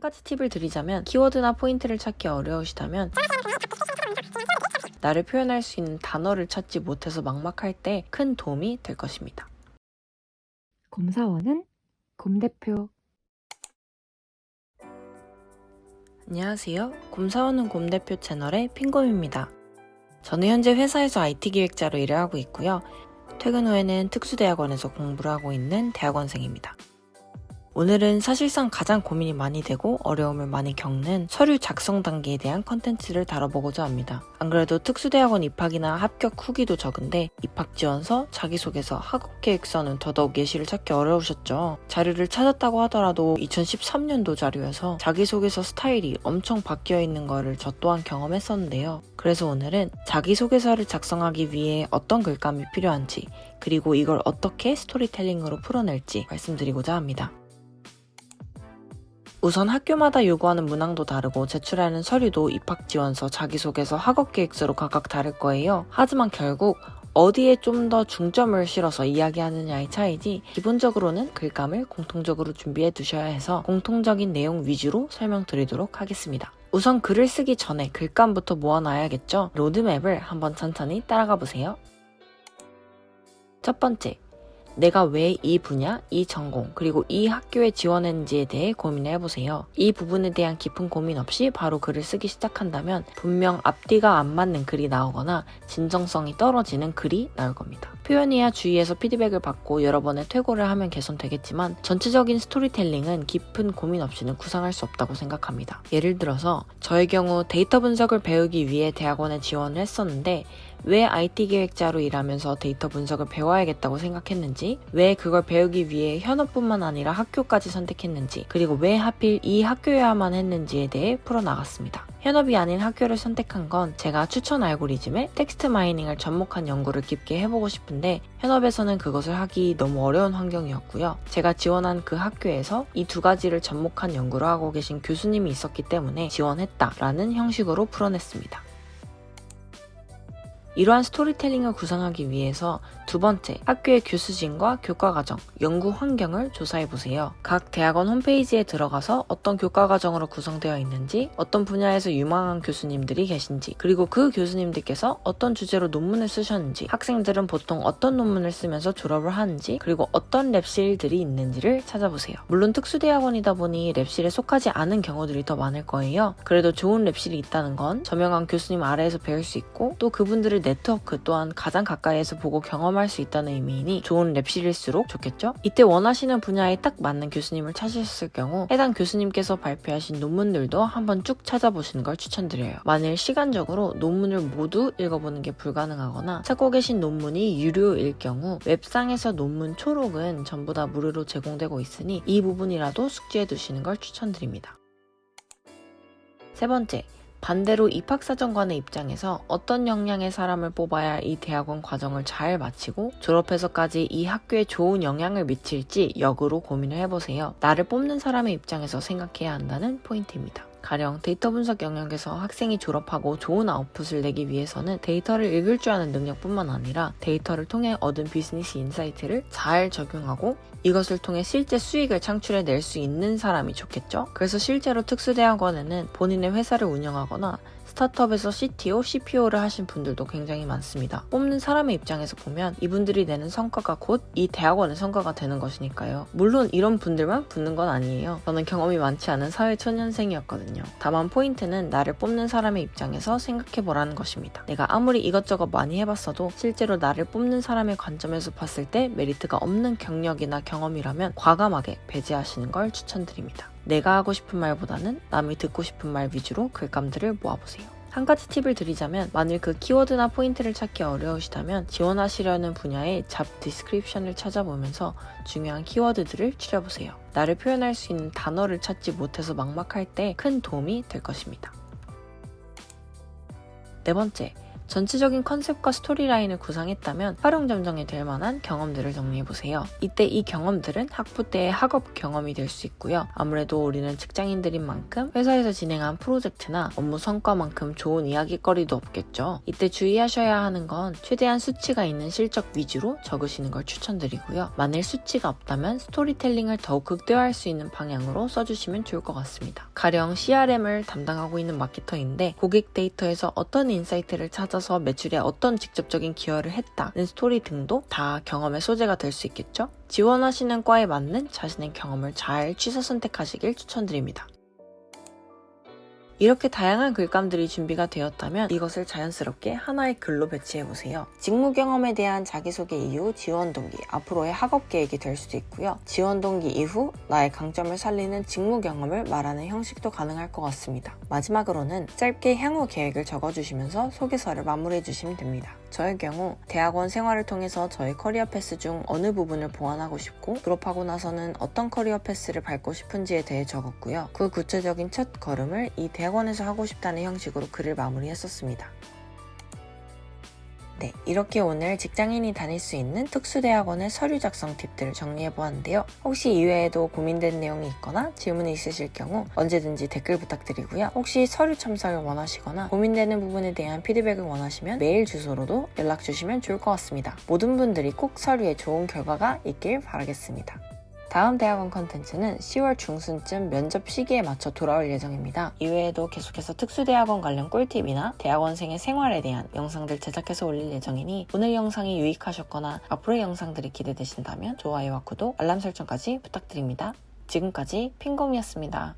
가지 팁을 드리자면 키워드나 포인트를 찾기 어려우시다면 나를 표현할 수 있는 단어를 찾지 못해서 막막할 때 큰 도움이 될 것입니다. 곰사원은 곰대표. 안녕하세요. 곰사원은 곰대표 채널의 핑곰입니다. 저는 현재 회사에서 IT 기획자로 일을 하고 있고요. 퇴근 후에는 특수대학원에서 공부를 하고 있는 대학원생입니다. 오늘은 사실상 가장 고민이 많이 되고 어려움을 많이 겪는 서류 작성 단계에 대한 컨텐츠를 다뤄보고자 합니다. 안 그래도 특수대학원 입학이나 합격 후기도 적은데 입학지원서, 자기소개서, 학업계획서는 더더욱 예시를 찾기 어려우셨죠. 자료를 찾았다고 하더라도 2013년도 자료여서 자기소개서 스타일이 엄청 바뀌어 있는 거를 저 또한 경험했었는데요. 그래서 오늘은 자기소개서를 작성하기 위해 어떤 글감이 필요한지, 그리고 이걸 어떻게 스토리텔링으로 풀어낼지 말씀드리고자 합니다. 우선 학교마다 요구하는 문항도 다르고 제출하는 서류도 입학지원서, 자기소개서, 학업계획서로 각각 다를 거예요. 하지만 결국 어디에 좀 더 중점을 실어서 이야기하느냐의 차이지 기본적으로는 글감을 공통적으로 준비해 두셔야 해서 공통적인 내용 위주로 설명드리도록 하겠습니다. 우선 글을 쓰기 전에 글감부터 모아놔야겠죠? 로드맵을 한번 천천히 따라가 보세요. 첫 번째, 내가 왜 이 분야, 이 전공, 그리고 이 학교에 지원했는지에 대해 고민을 해보세요. 이 부분에 대한 깊은 고민 없이 바로 글을 쓰기 시작한다면 분명 앞뒤가 안 맞는 글이 나오거나 진정성이 떨어지는 글이 나올 겁니다. 표현이야 주위에서 피드백을 받고 여러 번의 퇴고를 하면 개선되겠지만 전체적인 스토리텔링은 깊은 고민 없이는 구상할 수 없다고 생각합니다. 예를 들어서 저의 경우 데이터 분석을 배우기 위해 대학원에 지원을 했었는데 왜 IT 기획자로 일하면서 데이터 분석을 배워야겠다고 생각했는지, 왜 그걸 배우기 위해 현업뿐만 아니라 학교까지 선택했는지, 그리고 왜 하필 이 학교여야만 했는지에 대해 풀어나갔습니다. 현업이 아닌 학교를 선택한 건 제가 추천 알고리즘에 텍스트 마이닝을 접목한 연구를 깊게 해보고 싶은데 현업에서는 그것을 하기 너무 어려운 환경이었고요. 제가 지원한 그 학교에서 이 두 가지를 접목한 연구를 하고 계신 교수님이 있었기 때문에 지원했다라는 형식으로 풀어냈습니다. 이러한 스토리텔링을 구상하기 위해서 두 번째, 학교의 교수진과 교과과정, 연구 환경을 조사해보세요. 각 대학원 홈페이지에 들어가서 어떤 교과과정으로 구성되어 있는지, 어떤 분야에서 유망한 교수님들이 계신지, 그리고 그 교수님들께서 어떤 주제로 논문을 쓰셨는지, 학생들은 보통 어떤 논문을 쓰면서 졸업을 하는지, 그리고 어떤 랩실들이 있는지를 찾아보세요. 물론 특수대학원이다 보니 랩실에 속하지 않은 경우들이 더 많을 거예요. 그래도 좋은 랩실이 있다는 건 저명한 교수님 아래에서 배울 수 있고 또 그분들을 네트워크 또한 가장 가까이에서 보고 경험할 수 있다는 의미이니 좋은 랩실일수록 좋겠죠? 이때 원하시는 분야에 딱 맞는 교수님을 찾으셨을 경우 해당 교수님께서 발표하신 논문들도 한번 쭉 찾아보시는 걸 추천드려요. 만일 시간적으로 논문을 모두 읽어보는 게 불가능하거나 찾고 계신 논문이 유료일 경우 웹상에서 논문 초록은 전부 다 무료로 제공되고 있으니 이 부분이라도 숙지해 두시는 걸 추천드립니다. 세 번째, 반대로 입학사정관의 입장에서 어떤 역량의 사람을 뽑아야 이 대학원 과정을 잘 마치고 졸업해서까지 이 학교에 좋은 영향을 미칠지 역으로 고민을 해보세요. 나를 뽑는 사람의 입장에서 생각해야 한다는 포인트입니다. 가령 데이터 분석 영역에서 학생이 졸업하고 좋은 아웃풋을 내기 위해서는 데이터를 읽을 줄 아는 능력뿐만 아니라 데이터를 통해 얻은 비즈니스 인사이트를 잘 적용하고 이것을 통해 실제 수익을 창출해낼 수 있는 사람이 좋겠죠? 그래서 실제로 특수대학원에는 본인의 회사를 운영하거나 스타트업에서 CTO, CPO를 하신 분들도 굉장히 많습니다. 뽑는 사람의 입장에서 보면 이분들이 내는 성과가 곧 이 대학원의 성과가 되는 것이니까요. 물론 이런 분들만 붙는 건 아니에요. 저는 경험이 많지 않은 사회초년생이었거든요. 다만 포인트는 나를 뽑는 사람의 입장에서 생각해보라는 것입니다. 내가 아무리 이것저것 많이 해봤어도 실제로 나를 뽑는 사람의 관점에서 봤을 때 메리트가 없는 경력이나 경험이라면 과감하게 배제하시는 걸 추천드립니다. 내가 하고 싶은 말보다는 남이 듣고 싶은 말 위주로 글감들을 모아보세요. 한 가지 팁을 드리자면 만일 그 키워드나 포인트를 찾기 어려우시다면 지원하시려는 분야의 잡 디스크립션을 찾아보면서 중요한 키워드들을 추려보세요. 나를 표현할 수 있는 단어를 찾지 못해서 막막할 때 큰 도움이 될 것입니다. 네 번째, 전체적인 컨셉과 스토리라인을 구상했다면 활용점정이 될 만한 경험들을 정리해보세요. 이때 이 경험들은 학부 때의 학업 경험이 될 수 있고요. 아무래도 우리는 직장인들인 만큼 회사에서 진행한 프로젝트나 업무 성과만큼 좋은 이야기거리도 없겠죠. 이때 주의하셔야 하는 건 최대한 수치가 있는 실적 위주로 적으시는 걸 추천드리고요. 만일 수치가 없다면 스토리텔링을 더욱 극대화할 수 있는 방향으로 써주시면 좋을 것 같습니다. 가령 CRM을 담당하고 있는 마케터인데 고객 데이터에서 어떤 인사이트를 찾아서 매출에 어떤 직접적인 기여를 했다는 스토리 등도 다 경험의 소재가 될 수 있겠죠? 지원하시는 과에 맞는 자신의 경험을 잘 취사 선택하시길 추천드립니다. 이렇게 다양한 글감들이 준비가 되었다면 이것을 자연스럽게 하나의 글로 배치해보세요. 직무 경험에 대한 자기소개 이후 지원 동기, 앞으로의 학업 계획이 될 수도 있고요. 지원 동기 이후 나의 강점을 살리는 직무 경험을 말하는 형식도 가능할 것 같습니다. 마지막으로는 짧게 향후 계획을 적어주시면서 소개서를 마무리해주시면 됩니다. 저의 경우 대학원 생활을 통해서 저의 커리어 패스 중 어느 부분을 보완하고 싶고 졸업하고 나서는 어떤 커리어 패스를 밟고 싶은지에 대해 적었고요. 그 구체적인 첫 걸음을 이 대학원에서 하고 싶다는 형식으로 글을 마무리했었습니다. 네, 이렇게 오늘 직장인이 다닐 수 있는 특수대학원의 서류 작성 팁들을 정리해보았는데요. 혹시 이외에도 고민된 내용이 있거나 질문이 있으실 경우 언제든지 댓글 부탁드리고요. 혹시 서류 첨삭을 원하시거나 고민되는 부분에 대한 피드백을 원하시면 메일 주소로도 연락주시면 좋을 것 같습니다. 모든 분들이 꼭 서류에 좋은 결과가 있길 바라겠습니다. 다음 대학원 컨텐츠는 10월 중순쯤 면접 시기에 맞춰 돌아올 예정입니다. 이외에도 계속해서 특수대학원 관련 꿀팁이나 대학원생의 생활에 대한 영상들 제작해서 올릴 예정이니 오늘 영상이 유익하셨거나 앞으로의 영상들이 기대되신다면 좋아요와 구독, 알람 설정까지 부탁드립니다. 지금까지 핑곰이었습니다.